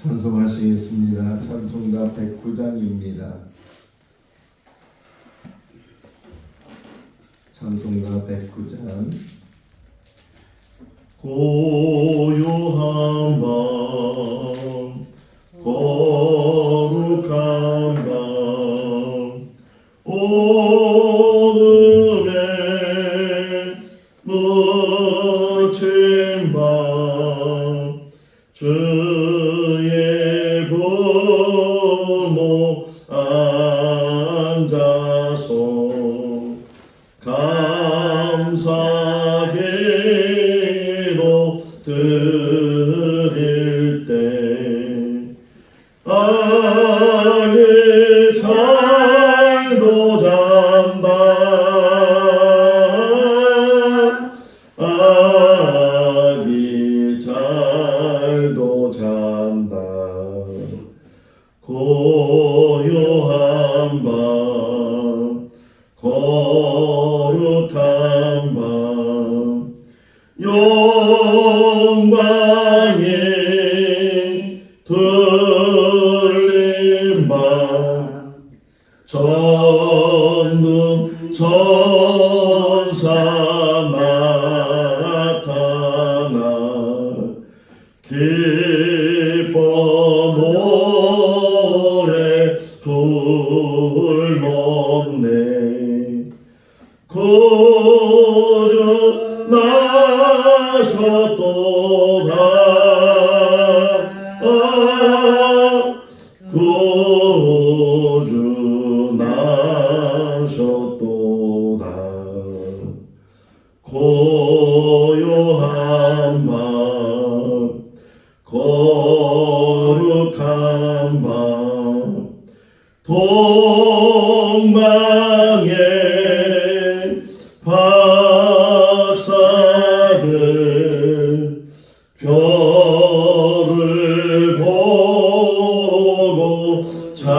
찬송하시겠습니다. 찬송가 109장입니다. 찬송가 109장. 고요한 밤 거룩한 밤 어둠에 묻힌 밤 주의 부모 앉아서 감사기도 드릴 때 아기 잘도 잔다 아기 잘도 잔다 고요한 밤 거룩한 밤 영광이 들린 밤 전능 천사 나타나 기뻐 노래 불렀네 구주 나셨도다 구주 나셨도다 고요한 밤 거룩한 밤 동방에 박사들 별을 보고 찾아와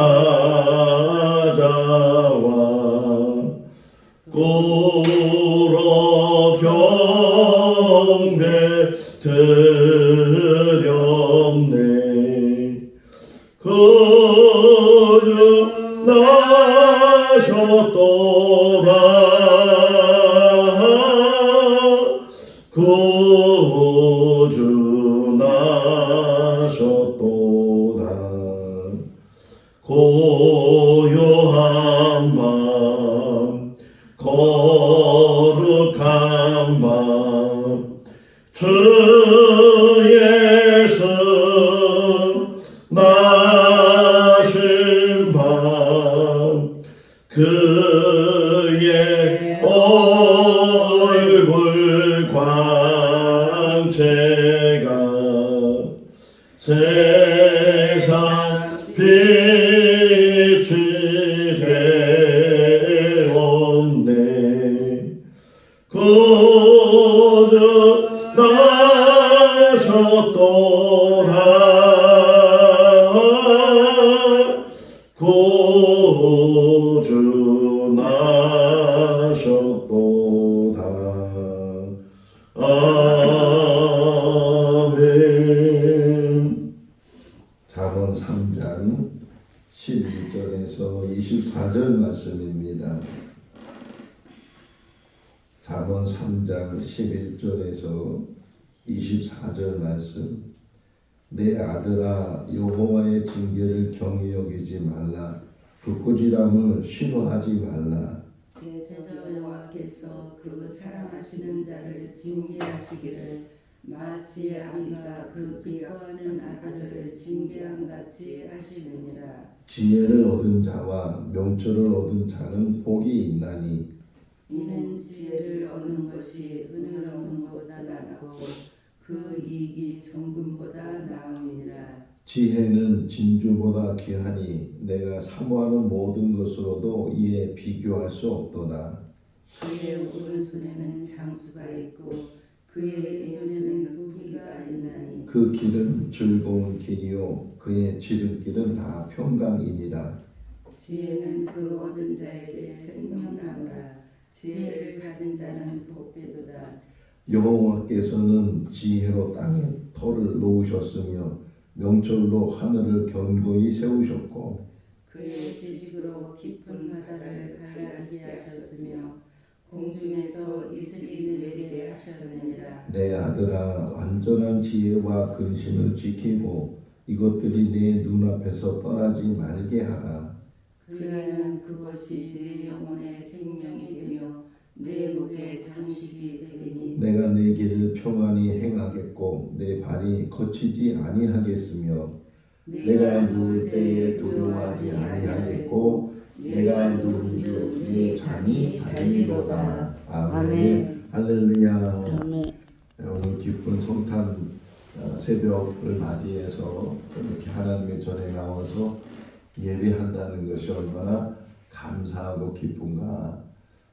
꿇어 경배 드렸네 구주 나셨도다 구주 나셨도다 고요한 밤 거룩한 밤 주 예수 나신 밤 그의 얼굴 광채가 세상 빛이 되었네 구주 나셨도다 구주 나셨도다 아멘. 잠언 3장 11절에서 24절 말씀입니다. 잠언 3장 11절에서 24절 말씀. 내 아들아 여호와의 징계를 경히 여기지 말라. 불꾸지람을 싫어하지 말라. 대저 여호와께서 그 사랑하시는 자를 징계하시기를 마치 아비가 그 기뻐하는 아들을 징계함 같이 하시느니라. 지혜를 얻은 자와 명철을 얻은 자는 복이 있나니 이는 지혜를 얻는 것이 은을 얻는 것보다 나고 그 이익이 정금보다 나음이니라. 지혜는 진주보다 귀하니 내가 사모하는 모든 것으로도 이에 비교할 수 없도다. 그의 오른손에는 장수가 있고 그의 왼손에는 부귀가 있나니 그 길은 즐거운 길이요 그의 지름길은 다 평강이니라. 지혜는 그 얻은 자에게 생명나무라. 지혜를 가진 자는 복되도다. 여호와께서는 지혜로 땅에 터를 놓으셨으며 명철로 하늘을 견고히 세우셨고 그의 지식으로 깊은 바다를 갈라지게 하셨으며 공중에서 이슬이 내리게 하셨느니라. 내 아들아 완전한 지혜와 근신을 지키고 이것들이 내 눈앞에서 떠나지 말게 하라. 그리하면 그것이 내 영혼의 생명이 되며 내 목의 장식이 되리니 내가 내 길을 평안히 행하겠고 내 발이 거치지 아니하겠으며 내가 누울 때에 두려워하지 아니하겠고 내가 누운 주 내 잠이 달리로다. 아멘. 할렐루야. 오늘 기쁜 성탄 새벽을 맞이해서 이렇게 하나님의 전에 나와서 예배한다는 것이 얼마나 감사하고 기쁜가.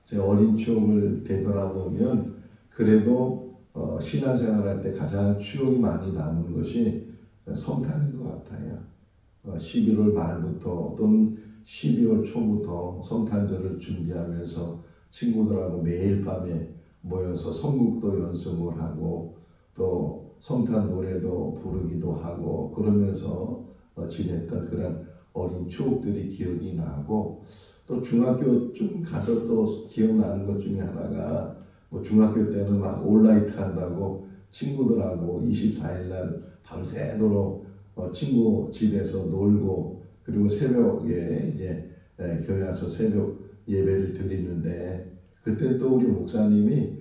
제 어린 추억을 되돌아보면 그래도 신앙생활할 때 가장 추억이 많이 남은 것이 성탄인 것 같아요. 11월 말부터 또는 12월 초부터 성탄절을 준비하면서 친구들하고 매일 밤에 모여서 성국도 연습을 하고 또 성탄 노래도 부르기도 하고 그러면서 지냈던 그런 어린 추억들이 기억이 나고 또 중학교쯤 가서 또 기억나는 것 중에 하나가 뭐 중학교 때는 막 올라이트 한다고 친구들하고 24일 날 밤새도록 친구 집에서 놀고 그리고 새벽에 이제 교회 와서 새벽 예배를 드리는데 그때 또 우리 목사님이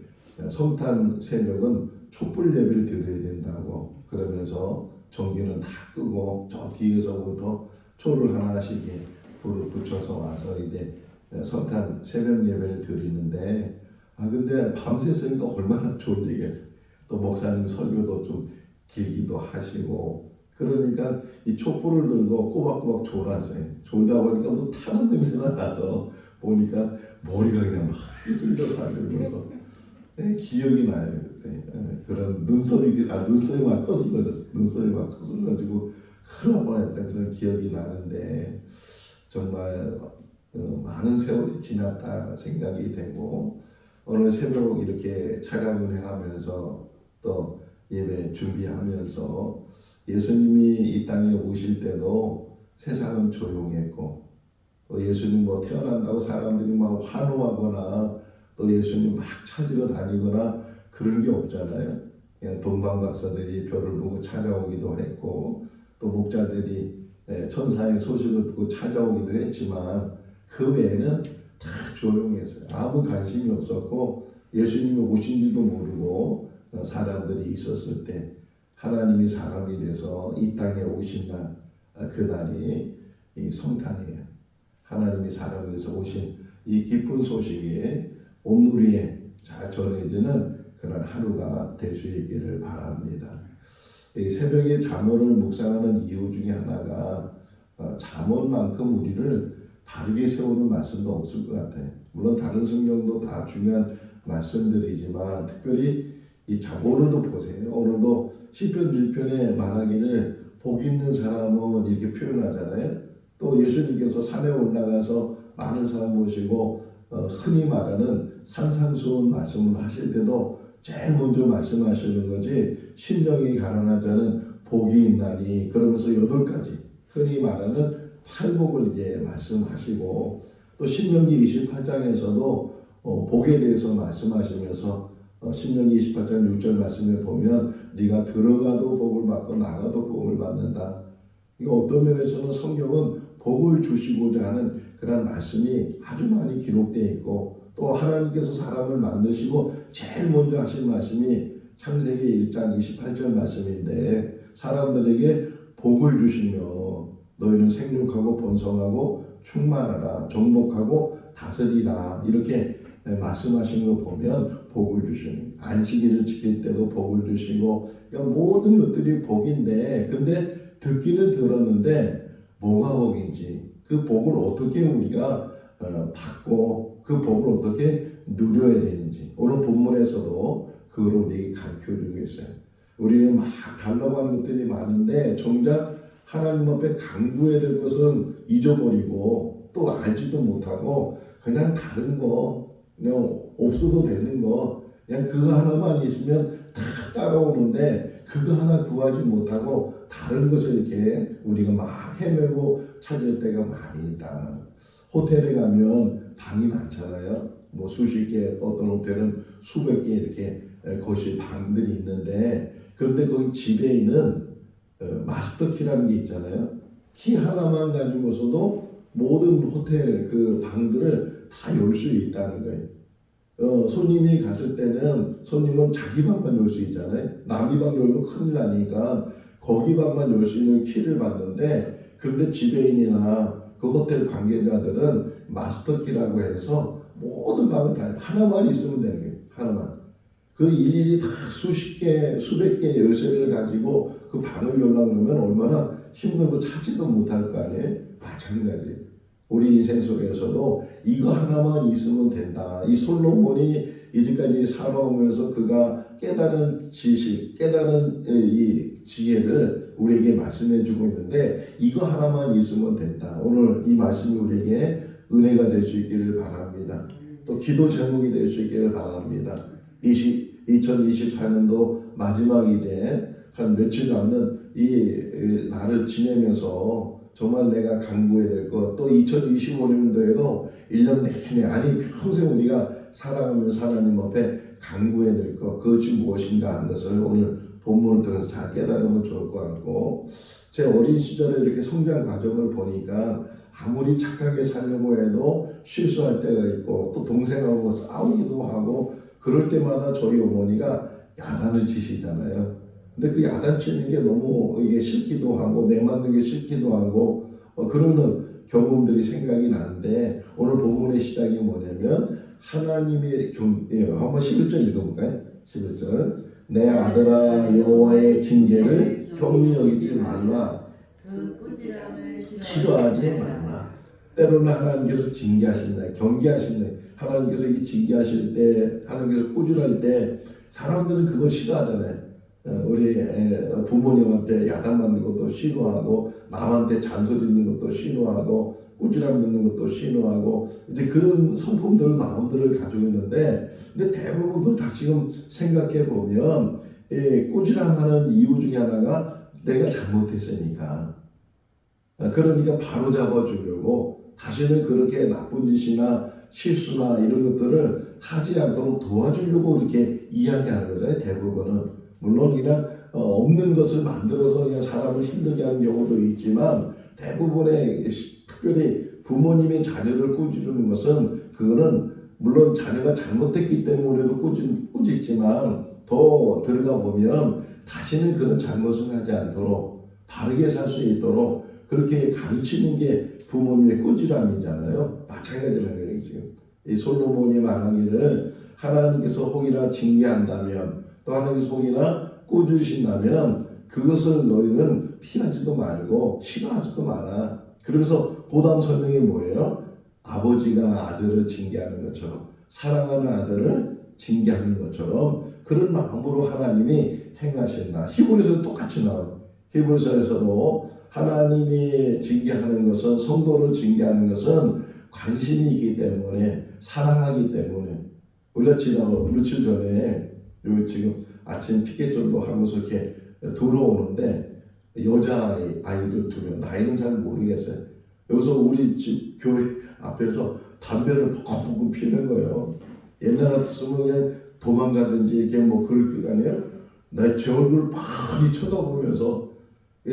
성탄 새벽은 촛불 예배를 드려야 된다고 그러면서 전기는 다 끄고 저 뒤에서부터 초를 하나씩 불을 붙여서 와서 이제 성탄 새벽 예배를 드리는데 근데 밤새서니까 얼마나 좋은 얘기겠어요. 또 목사님 설교도 좀 길기도 하시고 그러니까 이 촛불을 들고 꼬박꼬박 졸았어요. 졸다 보니까 뭐 타는 냄새가 나서 보니까 머리가 그냥 막 휘슬려 가면서 기억이 나요 그때. 그런 눈썹이 막 거슬러졌어요. 눈썹이 막 거슬러지고 큰일 날 뻔했던 그런 기억이 나는데 정말 많은 세월이 지났다 생각이 되고 오늘 새벽 이렇게 차가운행하면서 또 예배 준비하면서 예수님이 이 땅에 오실 때도 세상은 조용했고 또 예수님 뭐 태어난다고 사람들이 막 환호하거나 또 예수님 막 찾으러 다니거나 그런 게 없잖아요. 그냥 동방박사들이 별을 보고 찾아오기도 했고 또 목자들이 천사의 소식을 듣고 찾아오기도 했지만 그 외에는 다 조용했어요. 아무 관심이 없었고 예수님이 오신지도 모르고 사람들이 있었을 때 하나님이 사람이 돼서 이 땅에 오신 날 그날이 이 성탄이에요. 하나님이 사람이 돼서 오신 이 기쁜 소식이 온누리에 잘 전해지는 그런 하루가 될 수 있기를 바랍니다. 이 새벽에 잠언을 묵상하는 이유 중에 하나가 잠언만큼 우리를 바르게 세우는 말씀도 없을 것 같아요. 물론 다른 성경도 다 중요한 말씀들이지만 특별히 이 오늘도 보세요. 오늘도 시편 1편에 말하기를 복 있는 사람은 이렇게 표현하잖아요. 또 예수님께서 산에 올라가서 많은 사람 모시고 흔히 말하는 산상수훈 말씀을 하실 때도 제일 먼저 말씀하시는 거지 심령이 가난한 자는 복이 있나니 그러면서 8가지 흔히 말하는 팔복을 이제 말씀하시고 또 신명기 28장에서도 복에 대해서 말씀하시면서 신명기 28장 6절 말씀을 보면 네가 들어가도 복을 받고 나가도 복을 받는다. 이거 어떤 면에서는 성경은 복을 주시고자 하는 그런 말씀이 아주 많이 기록되어 있고 또 하나님께서 사람을 만드시고 제일 먼저 하신 말씀이 창세기 1장 28절 말씀인데 사람들에게 복을 주시며 너희는 생육하고 번성하고 충만하라 정복하고 다스리라 이렇게 말씀하신 거 보면 복을 주시는 안식일을 지킬 때도 복을 주시고 그러니까 모든 것들이 복인데 근데 듣기는 들었는데 뭐가 복인지 그 복을 어떻게 우리가 받고 그 복을 어떻게 누려야 되는지 오늘 본문에서도 그걸 우리에게 가르쳐주고 있어요. 우리는 막 달라고 하는 것들이 많은데 정작 하나님 앞에 간구해야 될 것은 잊어버리고 또 알지도 못하고 그냥 다른 거 그냥 없어도 되는 거 그냥 그거 하나만 있으면 다 따라오는데 그거 하나 구하지 못하고 다른 것을 이렇게 우리가 막 헤매고 찾을 때가 많이 있다. 호텔에 가면 방이 많잖아요. 뭐 수십 개, 어떤 호텔은 수백 개 이렇게 거실 방들이 있는데, 그런데 거기 집에 있는 마스터 키라는 게 있잖아요. 키 하나만 가지고서도 모든 호텔 그 방들을 다 열 수 있다는 거예요. 손님이 갔을 때는 손님은 자기 방만 열 수 있잖아요. 남이 방 열면 큰일 나니까 거기 방만 열 수 있는 키를 받는데, 그런데 지배인이나 그 호텔 관계자들은 마스터 키라고 해서 모든 방을 다 하나만 있으면 되는 거예요. 하나만. 그 일일이 다 수십 개, 수백 개의 열쇠를 가지고 그 방을 열려고 그러면 얼마나 힘들고 찾지도 못할 거 아니에요? 마찬가지. 우리 인생 속에서도 이거 하나만 있으면 된다. 이 솔로몬이 이제까지 살아오면서 그가 깨달은 지식, 깨달은 이 지혜를 우리에게 말씀해 주고 있는데, 이거 하나만 있으면 된다. 오늘 이 말씀이 우리에게 은혜가 될 수 있기를 바랍니다. 또 기도 제목이 될 수 있기를 바랍니다. 2024년도 마지막 이제 한 며칠 남는 이 날을 지내면서 정말 내가 간구해야 될 것, 또 2025년도에도 1년 내내, 아니 평생 우리가 살아가면서 하나님 앞에 간구해야 될 것, 그것이 무엇인가 하는 것을 오늘 본문을 통해서 잘 깨달으면 좋을 것 같고, 제 어린 시절에 이렇게 성장 과정을 보니까 아무리 착하게 살려고 해도 실수할 때가 있고, 또 동생하고 싸우기도 하고, 그럴 때마다 저희 어머니가 야단을 치시잖아요. 근데 그 야단 치는 게 너무 이게 싫기도 하고, 매 맞는 게 싫기도 하고, 그러는 경험들이 생각이 나는데, 오늘 본문의 시작이 뭐냐면 하나님의 한번 11절 읽어볼까요? 11절. 내 아들아, 여호와의 징계를 경히 여기지 말라. 그 꾸지람을 싫어하지 말라. 때로는 하나님께서 징계하신다, 경계하신다. 하나님께서 이 징계하실 때, 하나님께서 꾸짖을 때 사람들은 그걸 싫어하잖아요. 우리 부모님한테 야단 맞는 것도 싫어하고, 남한테 잔소리 듣는 것도 싫어하고, 꾸지람 듣는 것도 싫어하고, 이제 그런 성품들, 마음들을 가지고 있는데, 근데 대부분 그걸 다 지금 생각해 보면 꾸지람하는 이유 중에 하나가 내가 잘못했으니까. 그러니까 바로 잡아주려고 다시는 그렇게 나쁜 짓이나 실수나 이런 것들을 하지 않도록 도와주려고 이렇게 이야기하는 거잖아요. 대부분은. 물론 그냥 없는 것을 만들어서 그냥 사람을 힘들게 하는 경우도 있지만, 대부분의 특별히 부모님의 자녀를 꾸짖는 것은, 그거는 물론 자녀가 잘못했기 때문에도 꾸짖지만, 더 들어가 보면 다시는 그런 잘못을 하지 않도록 바르게 살 수 있도록 그렇게 가르치는 게 부모님의 꾸지람이잖아요. 마찬가지라는 거예요. 지금 이 솔로몬이 말하기를, 하나님께서 혹이나 징계한다면, 또 하나님께서 혹이나 꾸짖으신다면 그것을 너희는 피하지도 말고 싫어하지도 마라. 그러면서 그 다음 설명이 뭐예요? 아버지가 아들을 징계하는 것처럼, 사랑하는 아들을 징계하는 것처럼 그런 마음으로 하나님이 행하신다. 히브리서도 똑같이 나와요. 히브리서에서도 하나님이 징계하는 것은, 성도를 징계하는 것은 관심이 있기 때문에, 사랑하기 때문에. 우리가 지난 며칠 전에 지금 아침 피켓존도 하면서 이렇게 들어오는데, 여자아이들 2명, 나이는 잘 모르겠어요. 여기서 우리 집 교회 앞에서 담배를 펑펑 피는 거예요. 옛날 같았으면 그냥 도망가든지 이렇게 뭐 그럴 게 아니에요. 제 얼굴 많이 쳐다보면서,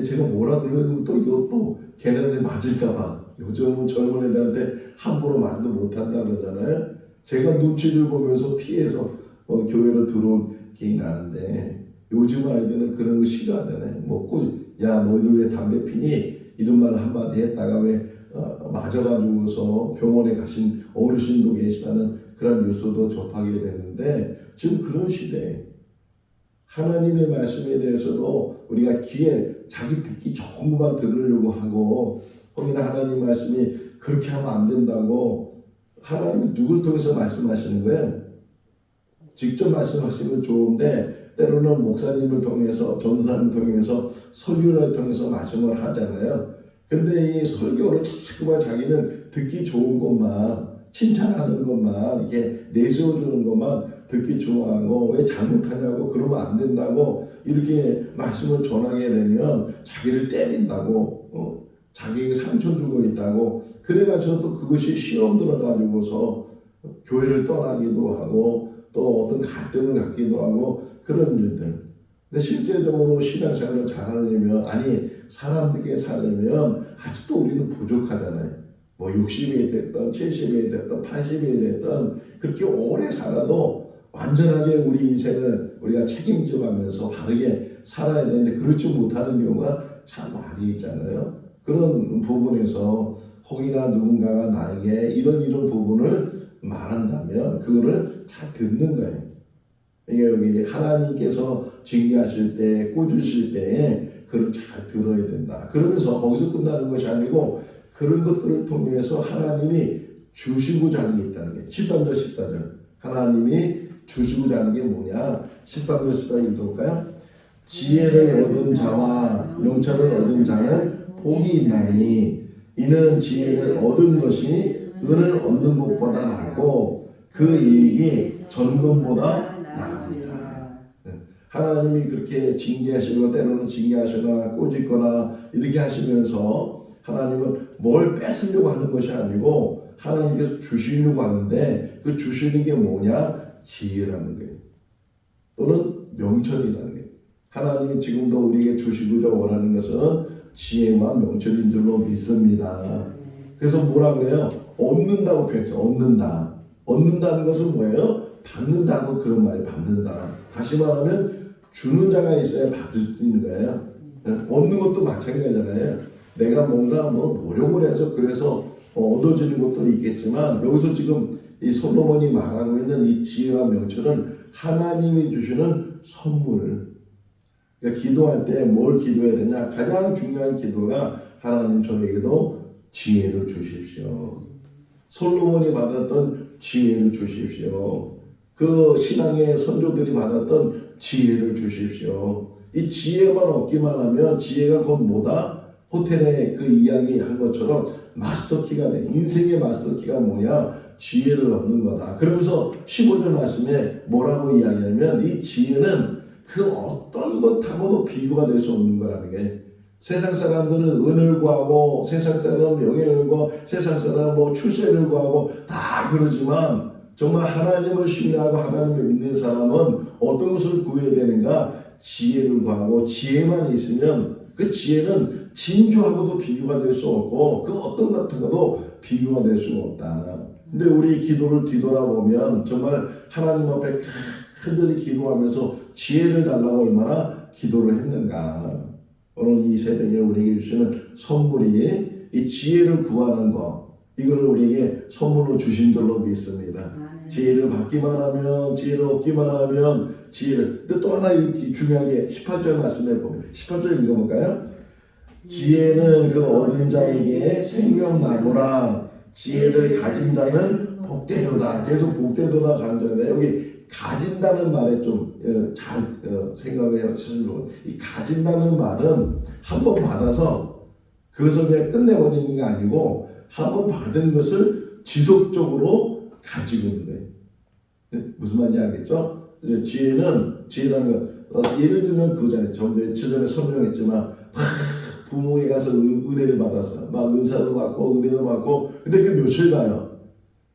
제가 뭐라 그러면 또 이것도 걔네한테 맞을까봐, 요즘은 젊은 애들한테 함부로 말도 못한다 그러잖아요. 제가 눈치를 보면서 피해서 교회로 들어온 기억이 나는데, 요즘 아이들은 그런 거 싫어하잖아요. 야 너희들 왜 담배 피니? 이런 말 한마디 했다가 왜 맞아가지고서 병원에 가신 어르신도 계시다는 그런 뉴스도 접하게 되는데, 지금 그런 시대에 하나님의 말씀에 대해서도 우리가 귀에 자기 듣기 좋은 것만 들으려고 하고, 혹이나 하나님 말씀이 그렇게 하면 안 된다고, 하나님이 누굴 통해서 말씀하시는 거예요? 직접 말씀하시면 좋은데, 때로는 목사님을 통해서, 전사님을 통해서, 설교를 통해서 말씀을 하잖아요. 근데 이 설교를 자꾸만 자기는 듣기 좋은 것만, 칭찬하는 것만, 이렇게 내세워주는 것만 듣기 좋아하고 왜 잘못하냐고 그러면 안 된다고 이렇게 말씀을 전하게 되면 자기를 때린다고 자기에게 상처 주고 있다고 그래가지고 또 그것이 시험 들어가지고서 교회를 떠나기도 하고 또 어떤 갈등을 갖기도 하고 그런 일들. 근데 실제적으로 신앙생활을 잘하려면 아니 사람들에게 살려면 아직도 우리는 부족하잖아요. 뭐 60이 됐던 70이 됐던 80이 됐던 그렇게 오래 살아도 완전하게 우리 인생을 우리가 책임져 가면서 바르게 살아야 되는데 그렇지 못하는 경우가 참 많이 있잖아요. 그런 부분에서 혹이나 누군가가 나에게 이런 부분을 말한다면 그거를 잘 듣는 거예요. 이게 여기 하나님께서 징계하실 때, 꾸짖으실 때에 그걸 잘 들어야 된다. 그러면서 거기서 끝나는 것이 아니고 그런 것들을 통해서 하나님이 주시고자 하는 게 있다는 게 13절 14절 하나님이 주시고자 하는 게 뭐냐 13절 14절 읽어볼까요? 지혜를 얻은 자와 명철을 얻은 자는 복이 있나니 이는 지혜를 얻은 것이 은을 얻는 것보다 나고 그 이익이 전금보다 나으니라. 하나님이 그렇게 징계하시고 때로는 징계하시거나 꾸짖거나 이렇게 하시면서 하나님은 뭘 뺏으려고 하는 것이 아니고 하나님께서 주시려고 하는데 그 주시는 게 뭐냐? 지혜라는 거예요. 또는 명철이라는 거예요. 하나님이 지금도 우리에게 주시고자 원하는 것은 지혜와 명철인 줄로 믿습니다. 그래서 뭐라 그래요? 얻는다고 표현해요. 얻는다. 얻는다는 것은 뭐예요? 받는다고 그런 말이 받는다. 다시 말하면 주는 자가 있어야 받을 수 있는 거예요. 얻는 것도 마찬가지잖아요. 내가 뭔가 노력을 해서 그래서 얻어지는 것도 있겠지만 여기서 지금 이 솔로몬이 말하고 있는 이 지혜와 명철은 하나님이 주시는 선물. 그러니까 기도할 때 뭘 기도해야 되냐? 가장 중요한 기도가 하나님 저에게도 지혜를 주십시오. 솔로몬이 받았던 지혜를 주십시오. 그 신앙의 선조들이 받았던 지혜를 주십시오. 이 지혜만 얻기만 하면 지혜가 곧 뭐다? 호텔에 그 이야기한 것처럼 마스터키가 돼. 인생의 마스터키가 뭐냐? 지혜를 얻는 거다. 그러면서 15절 말씀에 뭐라고 이야기하냐면 이 지혜는 그 어떤 것하고도 비교가 될 수 없는 거라는 게 세상 사람들은 은을 구하고 세상 사람은 명예를 구하고 세상 사람은 출세를 구하고 다 그러지만 정말 하나님을 신뢰하고 하나님을 믿는 사람은 어떤 것을 구해야 되는가? 지혜를 구하고 지혜만 있으면 그 지혜는 진주하고도 비교가 될 수 없고 그 어떤 것하고도 비교가 될 수가 없다. 근데 우리 기도를 뒤돌아보면 정말 하나님 앞에 간절히 기도하면서 지혜를 달라고 얼마나 기도를 했는가. 오늘 이 새벽에 우리에게 주시는 선물이 이 지혜를 구하는 것 이거를 우리에게 선물로 주신 줄로 믿습니다. 지혜를 받기만 하면 지혜를 얻기만 하면 지혜를 근데 또 하나 중요한 게 18절 말씀에 보면 18절 읽어볼까요? 지혜는 그 얻은 자에게 생명나무라 지혜를 가진 자는 복되도다. 계속 복되도다 강조하는데 여기 가진다는 말에 좀 잘 생각을 하시면 이 가진다는 말은 한번 받아서 그것을 그냥 끝내버리는 게 아니고 한번 받은 것을 지속적으로 가지고 있는 거예요. 무슨 말인지 알겠죠? 지혜라는 거 예를 들면 그거잖아요. 저 며칠 전에 설명했지만 부모에 가서 은혜를 받아서 막 은사도 받고 은혜도 받고 근데 그 며칠 가요.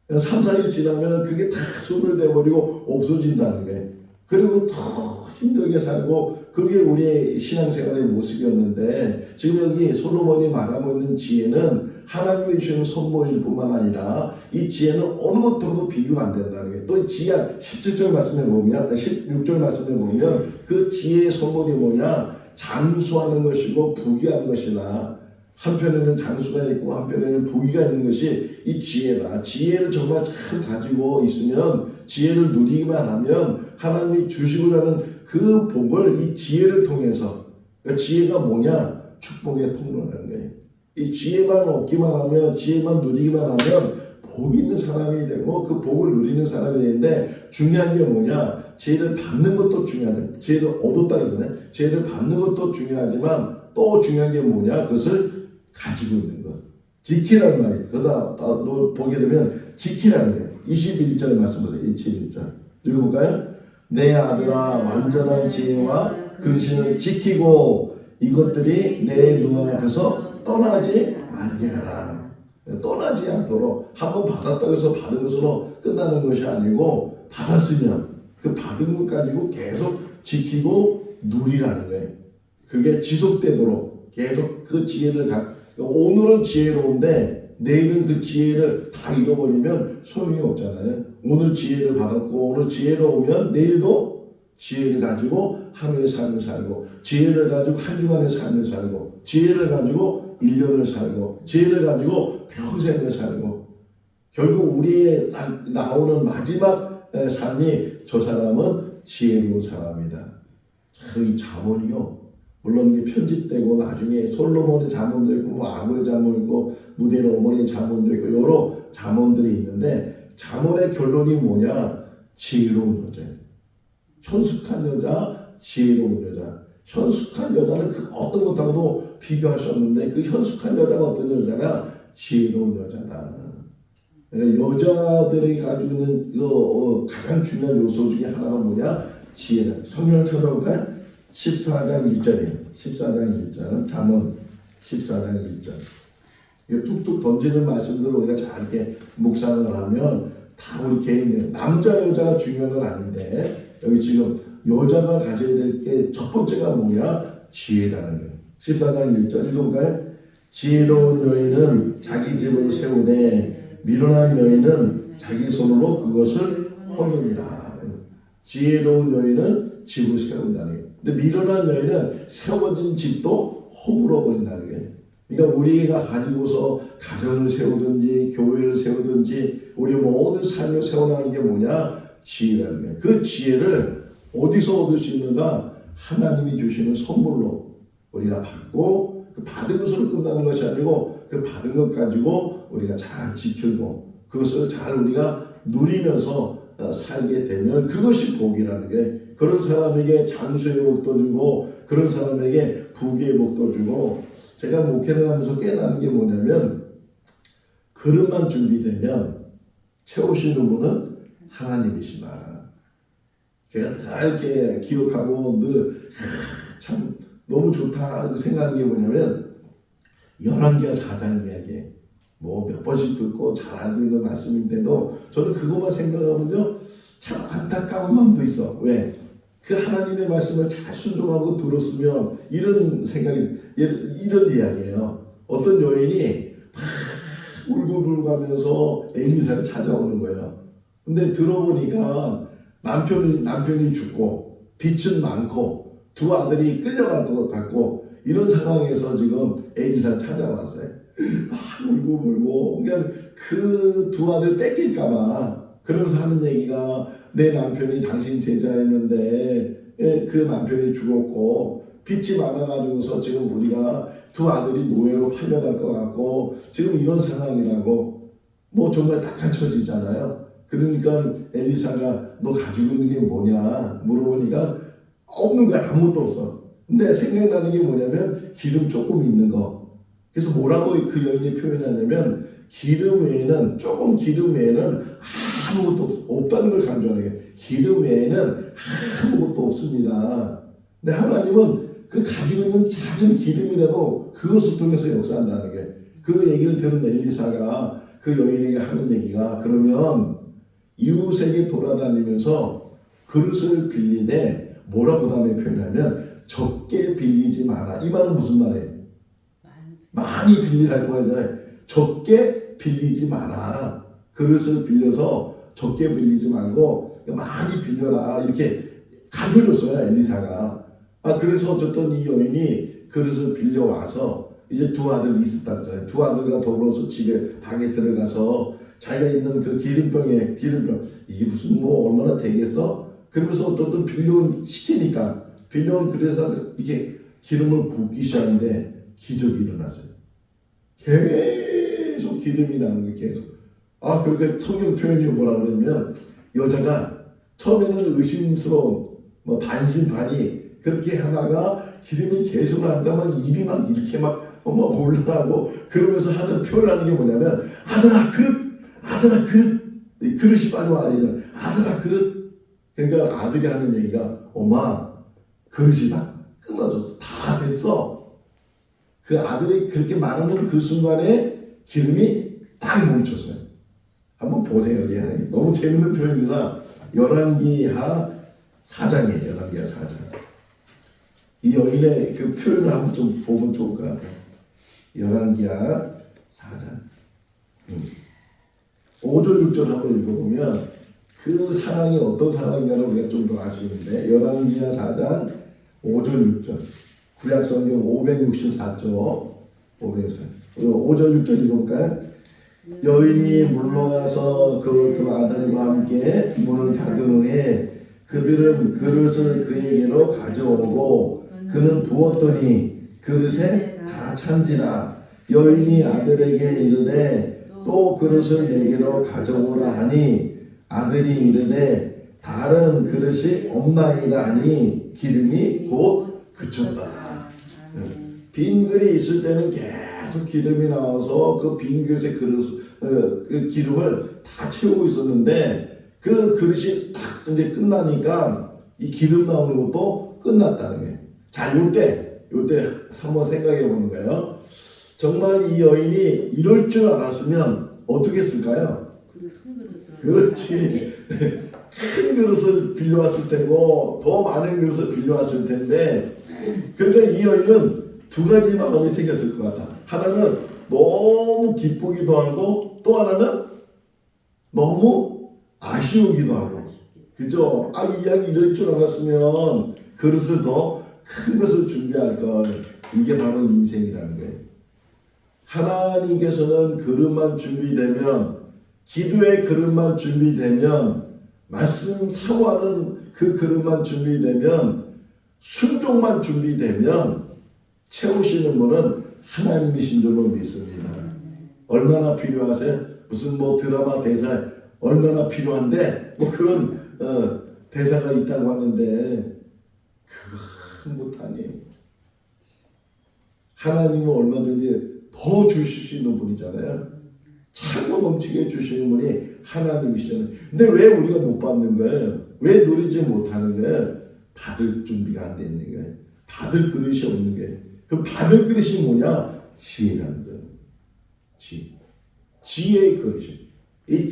3, 4일 지나면 그게 다 소멸돼버리고 없어진다는 거예요. 그리고 더 힘들게 살고 그게 우리의 신앙생활의 모습이었는데 지금 여기 솔로몬이 말하고 있는 지혜는 하나님이 주시는 선물일 뿐만 아니라 이 지혜는 어느 것하고도 비교가 안 된다는 거예요. 또 지혜 17절 말씀에 보면 16절 말씀에 보면 그 지혜의 선물이 뭐냐 장수하는 것이고 부귀하는 것이나 한편에는 장수가 있고 한편에는 부귀가 있는 것이 이 지혜다. 지혜를 정말 잘 가지고 있으면 지혜를 누리기만 하면 하나님이 주시고자 하는 그 복을 이 지혜를 통해서 그러니까 지혜가 뭐냐? 축복의 통로라는 거예요. 이 지혜만 얻기만 하면 지혜만 누리기만 하면 복 있는 사람이 되고 그 복을 누리는 사람이 되는데 중요한 게 뭐냐? 지혜를 받는 것도 중요하죠. 지혜를 얻었다 그러잖아요. 지혜를 받는 것도 중요하지만 또 중요한 게 뭐냐? 그것을 가지고 있는 것. 지키라는 말이에요. 그러다 보게 되면 지키라는 거예요. 21절 말씀 보세요. 21절. 읽어볼까요? 내 아들아 완전한 지혜와 근신을 지키고 이것들이 내 눈앞에서 떠나지 말게 하라. 떠나지 않도록 한번 받았다고 해서 받은 것으로 끝나는 것이 아니고 받았으면 그 받은 것 가지고 계속 지키고 누리라는 거예요. 그게 지속되도록 계속 그 지혜를 오늘은 지혜로운데 내일은 그 지혜를 다 잃어버리면 소용이 없잖아요. 오늘 지혜를 받았고 오늘 지혜로우면 내일도 지혜를 가지고 하루의 삶을 살고 지혜를 가지고 한 주간의 삶을 살고 지혜를 가지고 1년을 살고 지혜를 가지고 평생을 살고 결국 우리의 나오는 마지막 삶이 저 사람은 지혜로운 사람이다. 이 잠언이요. 물론 이게 편집되고 나중에 솔로몬의 잠언도 있고 뭐 아무의 잠언도 있고 무대의 어머니의 잠언도 있고 여러 잠언들이 있는데 잠언의 결론이 뭐냐? 지혜로운 여자예요. 현숙한 여자, 지혜로운 여자. 현숙한 여자는 그 어떤 것하고도 비교할 수 없는데 그 현숙한 여자가 어떤 여자냐? 지혜로운 여자다. 그러니까 여자들이 가지고 있는 가장 중요한 요소 중에 하나가 뭐냐? 지혜다. 성경을 찾아볼까요? 14장 1절이에요. 14장 1절. 잠언 14장 1절. 이거 뚝뚝 던지는 말씀들을 우리가 잘 이렇게 묵상을 하면 다 우리 개인들 남자 여자가 중요한 건 아닌데 여기 지금 여자가 가져야 될 게 첫 번째가 뭐냐? 지혜라는 거예요. 14장 1절 읽어볼까요? 지혜로운 여인은 자기 집을 세우되 미련한 여인은 자기 손으로 그것을 허물이라. 지혜로운 여인은 집을 세운다는 거예요. 근데 미련한 여인은 세워진 집도 허물어 버린다는 거예요. 그러니까 우리가 가지고서 가정을 세우든지 교회를 세우든지 우리 모든 삶을 세워나가는 게 뭐냐? 지혜라는 거예요. 그 지혜를 어디서 얻을 수 있는가? 하나님이 주시는 선물로 우리가 받고 그 받은 것으로 끝나는 것이 아니고 그 받은 것 가지고 우리가 잘 지키고 그것을 잘 우리가 누리면서 살게 되면 그것이 복이라는 게 그런 사람에게 장수의 복도 주고 그런 사람에게 부귀의 복도 주고 제가 목회를 하면서 깨닫는 게 뭐냐면 그릇만 준비되면 채우시는 분은 하나님이시다. 제가 다 이렇게 기억하고 늘 참 너무 좋다 생각하는 게 뭐냐면 열왕기하 4장 이야기 뭐 몇 번씩 듣고 잘 알고 있는 말씀인데도 저는 그것만 생각하면요 참 안타까운 마음도 있어. 왜? 그 하나님의 말씀을 잘 순종하고 들었으면 이런 생각이 이런 이야기예요. 어떤 여인이 막 울고불고 하면서 엘리사를 찾아오는 거예요. 근데 들어보니까 남편이 죽고 빚은 많고 두 아들이 끌려갈 것 같고 이런 상황에서 지금 엘리사를 찾아왔어요. 막 울고불고 그러니까 그 두 아들 뺏길까봐 그러면서 하는 얘기가 내 남편이 당신 제자였는데 그 남편이 죽었고 빚이 많아가지고서 지금 우리가 두 아들이 노예로 팔려갈 것 같고 지금 이런 상황이라고 뭐 정말 딱한 처지잖아요. 그러니까 엘리사가 너 가지고 있는 게 뭐냐 물어보니까 없는 거야. 아무것도 없어. 근데 생각나는 게 뭐냐면 기름 조금 있는 거. 그래서 뭐라고 그 여인이 표현하냐면 기름 외에는 조금 기름 외에는 아무것도 없다는 걸 강조하는 게 기름 외에는 아무것도 없습니다. 근데 하나님은 그 가지고 있는 작은 기름이라도 그것을 통해서 역사한다는 게 그 얘기를 들은 엘리사가 그 여인에게 하는 얘기가 그러면 이웃에게 돌아다니면서 그릇을 빌리되 뭐라고 다음에 표현하면 적게 빌리지 마라. 이 말은 무슨 말이에요? 많이 빌리라고 하잖아요. 적게 빌리지 마라. 그릇을 빌려서 적게 빌리지 말고 많이 빌려라. 이렇게 가르쳐줬어요. 엘리사가. 그래서 어쨌든 이 여인이 그릇을 빌려와서 이제 두 아들이 있었다 그랬잖아요. 두 아들과 더불어서 집에 방에 들어가서 자기가 있는 그 기름병 이게 무슨 뭐 얼마나 되겠어? 그러면서 어떤 시키니까 빌려온 그래서 이게 기름을 붓기 시작하는데 기적이 일어났어요. 계속 기름이 나는 거예요. 계속. 그렇게 성경 표현이 뭐라 그러면 여자가 처음에는 의심스러운 뭐 반신반의 그렇게 하다가 기름이 계속 나니까 막 입이 막 이렇게 막 올라가고 그러면서 하는 표현하는 게 뭐냐면 아들아 그릇 그릇이 빨리 와. 아들아 그릇 그러니까 아들이 하는 얘기가 엄마 그릇이 다 끊어졌어. 다 됐어. 그 아들이 그렇게 말하는 그 순간에 기름이 딱 멈췄어요. 한번 보세요. 예. 너무 재밌는 표현이라 열왕기하 4장이에요. 열왕기하 4장. 이 여인의 그 표현을 한번 좀 보면 좋을 것 같아요. 열왕기하 4장 5절 6절 한번 읽어보면 그 사랑이 어떤 사랑인가를 우리가 좀 더 알 수 있는데 열왕기하 4장 5절 6절 구약성경 564쪽 5절 6절 읽어볼까요? 여인이 물러가서 그 두 아들과 함께 문을 닫은 후에 그들은 그릇을 그에게로 가져오고 그는 부었더니 그릇에 다 찬지라. 여인이 아들에게 이르되 또 그릇을 내게로 가져오라 하니 아들이 이르되 다른 그릇이 없나이다 하니 기름이 곧 그쳤다. 빈 그릇이 있을 때는 계속 기름이 나와서 그 빈 그릇에 그 기름을 다 채우고 있었는데 그 그릇이 딱 이제 끝나니까 이 기름 나오는 것도 끝났다는 거예요. 자, 요때 한번 생각해 보는 거예요. 정말 이 여인이 이럴 줄 알았으면 어떻게 했을까요? 그렇지. 큰 그릇을 빌려왔을 테고 더 많은 그릇을 빌려왔을 텐데 그러니까 이 여인은 두 가지 마음이 생겼을 것 같아. 하나는 너무 기쁘기도 하고 또 하나는 너무 아쉬우기도 하고. 그죠? 이 양이 이럴 줄 알았으면 그릇을 더 큰 것을 준비할 걸. 이게 바로 인생이라는 거예요. 하나님께서는 그릇만 준비되면 기도의 그릇만 준비되면 말씀 사모하는 그 그릇만 준비되면 순종만 준비되면 채우시는 분은 하나님이신 줄로 믿습니다. 얼마나 필요하세요? 무슨 뭐 드라마 대사 얼마나 필요한데 뭐 그런 대사가 있다고 하는데 그거 못하니 하나님은 얼마든지 더 주실 수 있는 분이잖아요. 차고 넘치게 주시는 분이 하나님이시잖아요. 근데 왜 우리가 못 받는 거예요? 왜 누리지 못하는 거예요? 받을 준비가 안 되는 거예요. 받을 그릇이 없는 거예요. 그 받을 그릇이 뭐냐? 지혜라는 거예요. 지혜의 그릇이. 이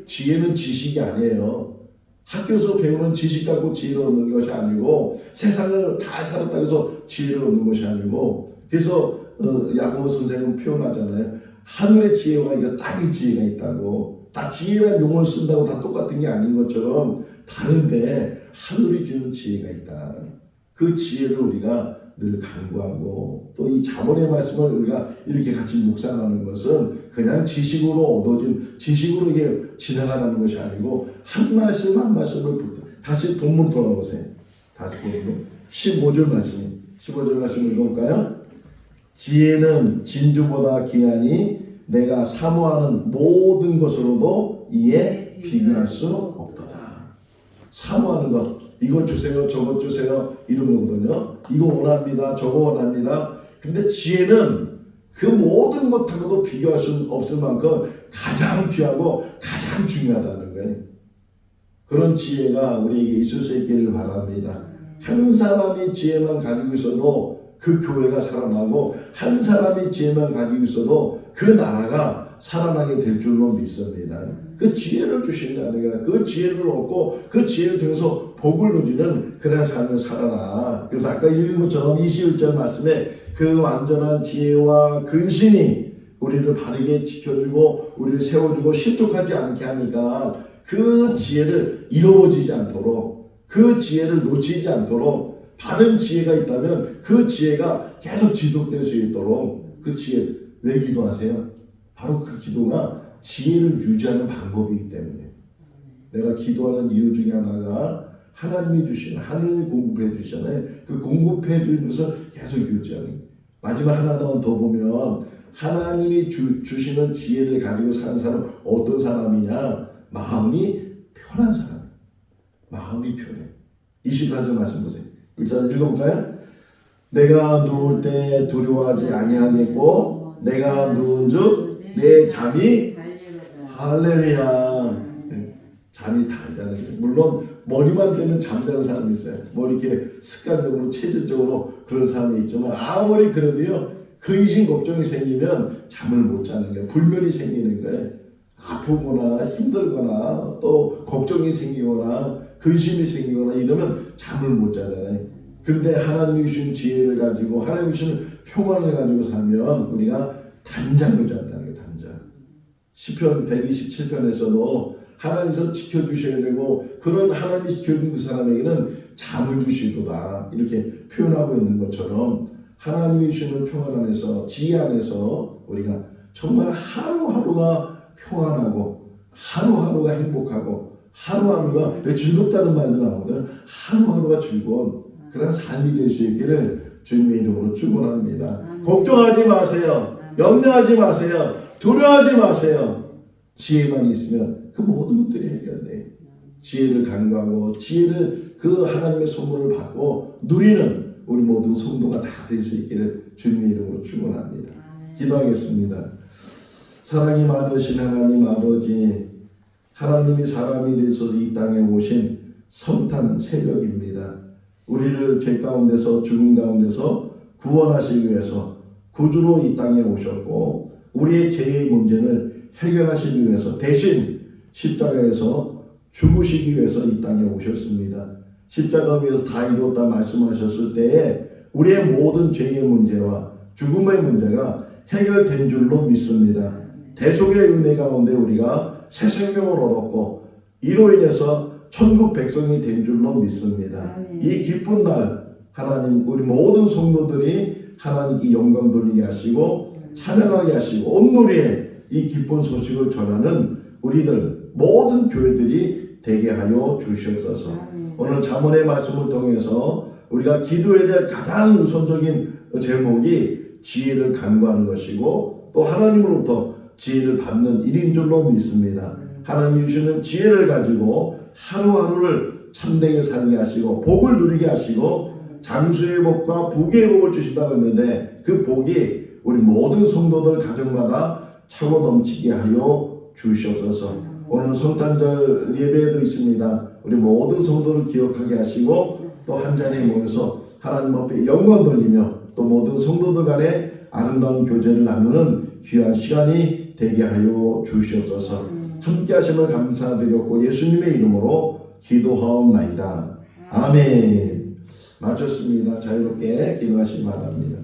지혜는 지식이 아니에요. 학교에서 배우는 지식 갖고 지혜를 얻는 것이 아니고 세상을 잘 살았다 해서 지혜를 얻는 것이 아니고 그래서 야고보 선생은 표현하잖아요. 하늘의 지혜와 이거 땅의 지혜가 있다고. 다 지혜라는 용어를 쓴다고 다 똑같은 게 아닌 것처럼 다른데 하늘이 주는 지혜가 있다. 그 지혜를 우리가 늘 간구하고 또 이 자본의 말씀을 우리가 이렇게 같이 묵상하는 것은 그냥 지식으로 얻어진 지식으로 이게 지나가는 것이 아니고 한 말씀 한 말씀을 다시 본문 돌아보세요. 다시 본문 15절 말씀 읽어볼까요? 지혜는 진주보다 귀하니 내가 사모하는 모든 것으로도 이에 비교할 수 없도다. 사모하는 것 이것 주세요 저것 주세요 이런 거거든요. 이거 원합니다 저거 원합니다. 근데 지혜는 그 모든 것하고도 비교할 수 없을 만큼 가장 귀하고 가장 중요하다는 거예요. 그런 지혜가 우리에게 있을 수 있기를 바랍니다. 한 사람이 지혜만 가지고 있어도 그 교회가 살아나고 한 사람이 지혜만 가지고 있어도 그 나라가 살아나게 될 줄로 믿습니다. 그 지혜를 주신다는 거야. 그 지혜를 얻고 그 지혜를 통해서 복을 누리는 그런 삶을 살아라. 그래서 아까 읽은 것처럼 21절 말씀에 그 완전한 지혜와 근신이 우리를 바르게 지켜주고 우리를 세워주고 실족하지 않게 하니까 그 지혜를 잃어버리지 않도록 그 지혜를 놓치지 않도록 받은 지혜가 있다면 그 지혜가 계속 지속될 수 있도록 그 지혜 왜 기도하세요? 바로 그 기도가 지혜를 유지하는 방법이기 때문에 내가 기도하는 이유 중에 하나가 하나님이 주신 하늘을 공급해 주시잖아요. 그 공급해 주는 것을 계속 유지하는 마지막 하나 더 보면 하나님이 주시는 지혜를 가지고 사는 사람은 어떤 사람이냐? 마음이 편한 사람. 마음이 편해. 24절 말씀 보세요. 일단 읽어볼까요? 내가 누울 때 두려워하지 아니하겠고 내가 누운즉 내 잠이 할렐루야. 잠이 달다는 거예요. 물론 머리만 대면 잠자는 사람이 있어요. 뭐 이렇게 습관적으로 체질적으로 그런 사람이 있지만 아무리 그래도요 근심 걱정이 생기면 잠을 못 자는 거예요. 불면이 생기는 거예요. 아프거나 힘들거나 또 걱정이 생기거나 근심이 생기거나 이러면 잠을 못 자잖아요. 그런데 하나님이 주신 지혜를 가지고 하나님이 주신 평안을 가지고 살면 우리가 단잠을 잔다는 거예요. 단잠. 시편 127편에서도 하나님께서 지켜주셔야 되고 그런 하나님이 지켜준 그 사람에게는 잠을 주시도다 이렇게 표현하고 있는 것처럼 하나님이 주시는 평안 안에서 지혜 안에서 우리가 정말 하루하루가 평안하고 하루하루가 행복하고 하루하루가 즐겁다는 말도 나오거든. 하루하루가 즐거운 그런 삶이 될 수 있기를 주님의 이름으로 축원합니다. 걱정하지 마세요. 염려하지 마세요. 두려워하지 마세요. 지혜만 있으면 그 모든 것들이 해결돼요. 지혜를 간구하고 지혜를 그 하나님의 선물을 받고 누리는 우리 모든 성도가 다 될 수 있기를 주님의 이름으로 축원합니다. 기도하겠습니다. 사랑이 많으신 하나님 아버지, 하나님이 사람이 되셔서 이 땅에 오신 성탄 새벽입니다. 우리를 죄 가운데서 죽음 가운데서 구원하시기 위해서 구주로 이 땅에 오셨고 우리의 죄의 문제를 해결하시기 위해서 대신 십자가에서 죽으시기 위해서 이 땅에 오셨습니다. 십자가 위에서 다 이루었다 말씀하셨을 때에 우리의 모든 죄의 문제와 죽음의 문제가 해결된 줄로 믿습니다. 대속의 은혜 가운데 우리가 새 생명을 얻었고 이로 인해서 천국 백성이 된 줄로 믿습니다. 이 기쁜 날 하나님 우리 모든 성도들이 하나님께 영광 돌리게 하시고 찬양하게 하시고 온누리에 이 기쁜 소식을 전하는 우리들 모든 교회들이 되게 하여 주시옵소서. 오늘 잠언의 말씀을 통해서 우리가 기도해야 될 가장 우선적인 제목이 지혜를 간구하는 것이고 또 하나님으로부터 지혜를 받는 일인 줄로 믿습니다. 하나님 주시는 지혜를 가지고 하루하루를 참되게 살게 하시고 복을 누리게 하시고 장수의 복과 부귀의 복을 주신다고 했는데 그 복이 우리 모든 성도들 가정마다 차고 넘치게 하여 주시옵소서. 오늘 성탄절 예배도 있습니다. 우리 모든 성도를 기억하게 하시고 또 한 자리에 모여서 하나님 앞에 영광 돌리며 또 모든 성도들 간에 아름다운 교제를 나누는 귀한 시간이 되게 하여 주시옵소서. 함께 하심을 감사드렸고 예수님의 이름으로 기도하옵나이다. 아멘. 마쳤습니다. 자유롭게 기도하시기 바랍니다.